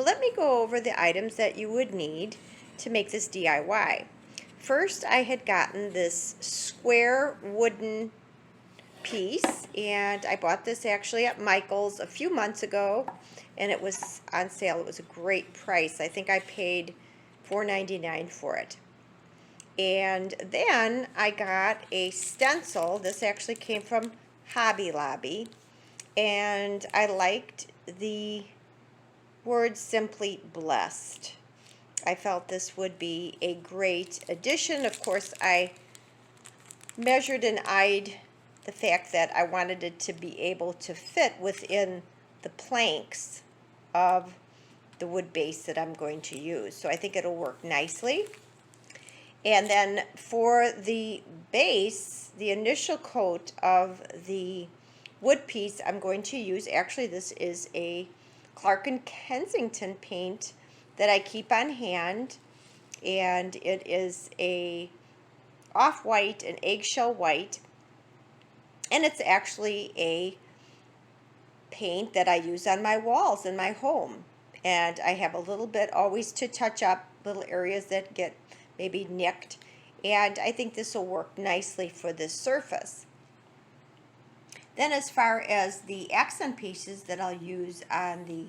So let me go over the items that you would need to make this DIY. First, I had gotten this square wooden piece, and I bought this actually at Michael's a few months ago, and it was on sale. It was a great price. I think I paid $4.99 for it. And then I got a stencil. This actually came from Hobby Lobby, and I liked the word Simply Blessed. I felt this would be a great addition. Of course, I measured and eyed the fact that I wanted it to be able to fit within the planks of the wood base that I'm going to use. So I think it'll work nicely. And then for the base, the initial coat of the wood piece, I'm going to use, actually this is a Clark & Kensington paint that I keep on hand, and it is a off-white, an eggshell white, and it's actually a paint that I use on my walls in my home. And I have a little bit always to touch up little areas that get maybe nicked, and I think this will work nicely for this surface. Then as far as the accent pieces that I'll use on the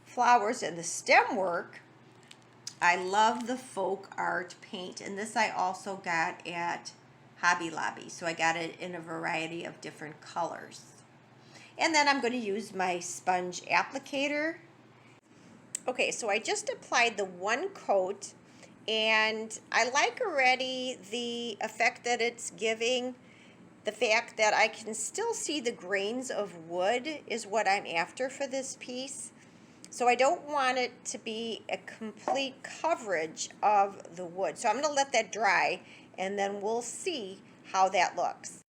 flowers and the stem work, I love the Folk Art paint, and this I also got at Hobby Lobby, so I got it in a variety of different colors. And then I'm going to use my sponge applicator. Okay, so I just applied the one coat, and I like already the effect that it's giving. The fact that I can still see the grains of wood is what I'm after for this piece. So I don't want it to be a complete coverage of the wood. So I'm going to let that dry, and then we'll see how that looks.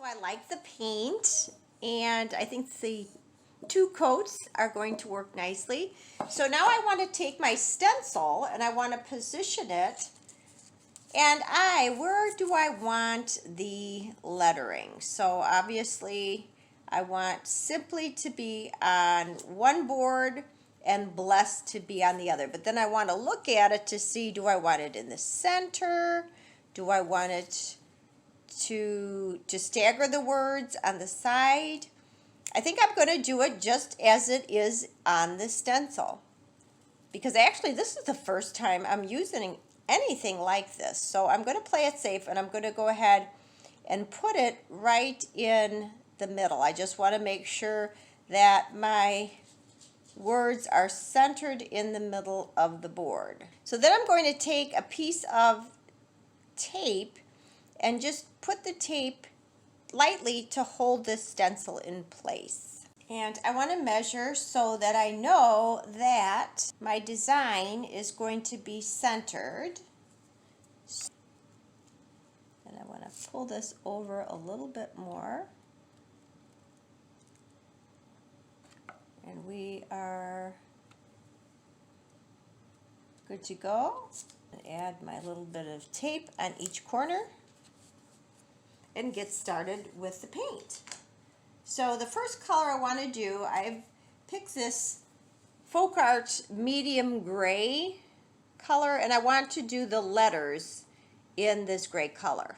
I like the paint, and I think the two coats are going to work nicely. So now I want to take my stencil and I want to position it, and where do I want the lettering? So obviously I want Simply to be on one board and Blessed to be on the other, but then I want to look at it to see, do I want it in the center? Do I want it to stagger the words on the side? I think I'm going to do it just as it is on the stencil, because actually this is the first time I'm using anything like this. So I'm going to play it safe, and I'm going to go ahead and put it right in the middle. I just want to make sure that my words are centered in the middle of the board. So then I'm going to take a piece of tape and just put the tape lightly to hold this stencil in place. And I want to measure so that I know that my design is going to be centered. And I want to pull this over a little bit more. And we are good to go. Add my little bit of tape on each corner and get started with the paint. So the first color I want to do, I've picked this Folk Art medium gray color, and I want to do the letters in this gray color.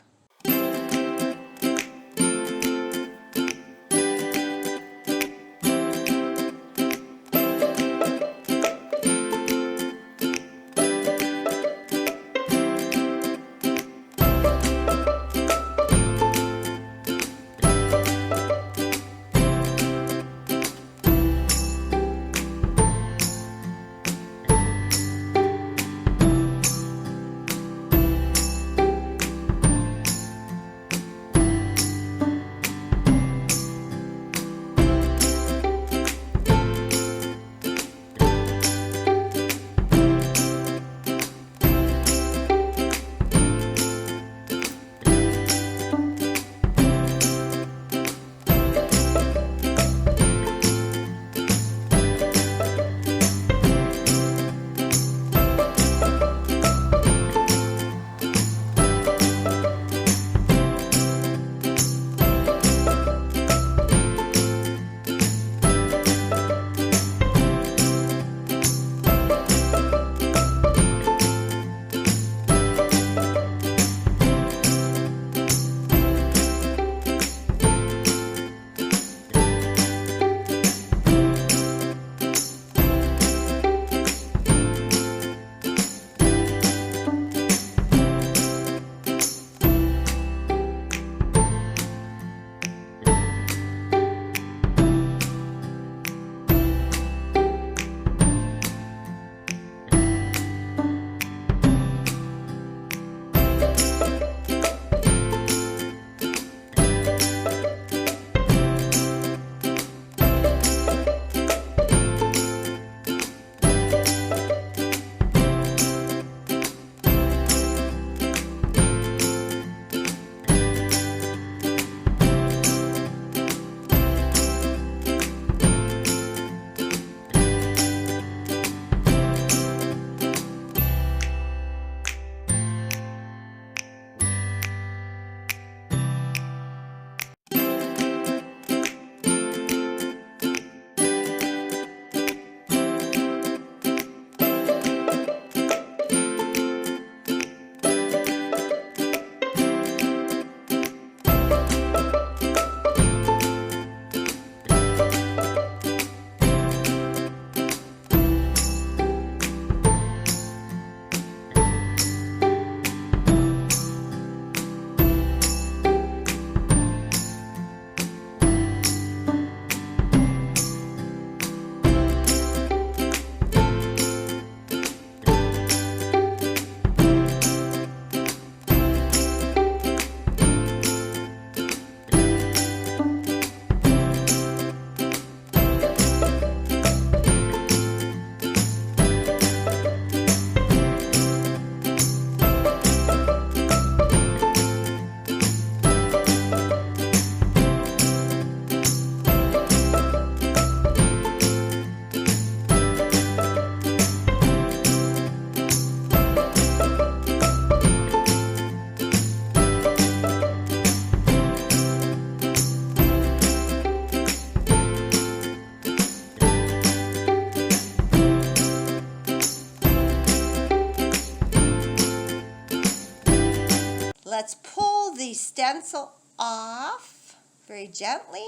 stencil off very gently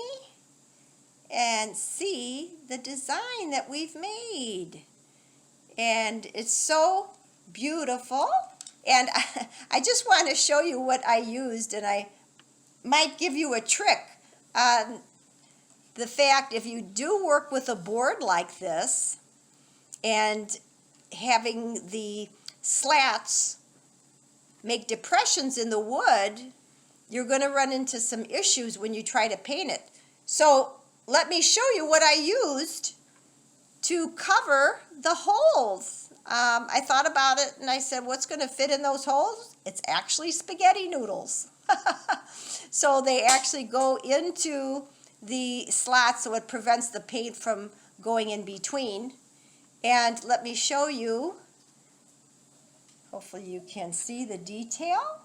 and see the design that we've made. And it's so beautiful. And I just want to show you what I used, and I might give you a trick on the fact if you do work with a board like this and having the slats make depressions in the wood, you're going to run into some issues when you try to paint it. So let me show you what I used to cover the holes. I thought about it and I said, what's going to fit in those holes? It's actually spaghetti noodles. So they actually go into the slats, so it prevents the paint from going in between. And let me show you. Hopefully you can see the detail.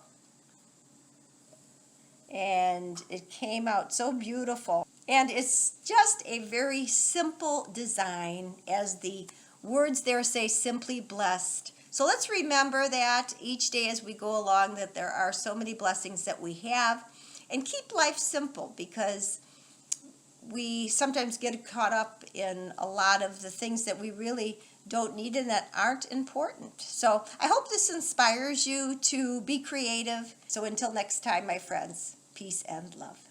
And it came out so beautiful. And it's just a very simple design, as the words there say, simply blessed. So let's remember that each day as we go along, that there are so many blessings that we have, and keep life simple, because we sometimes get caught up in a lot of the things that we really don't need and that aren't important. So I hope this inspires you to be creative. So until next time, my friends, peace and love.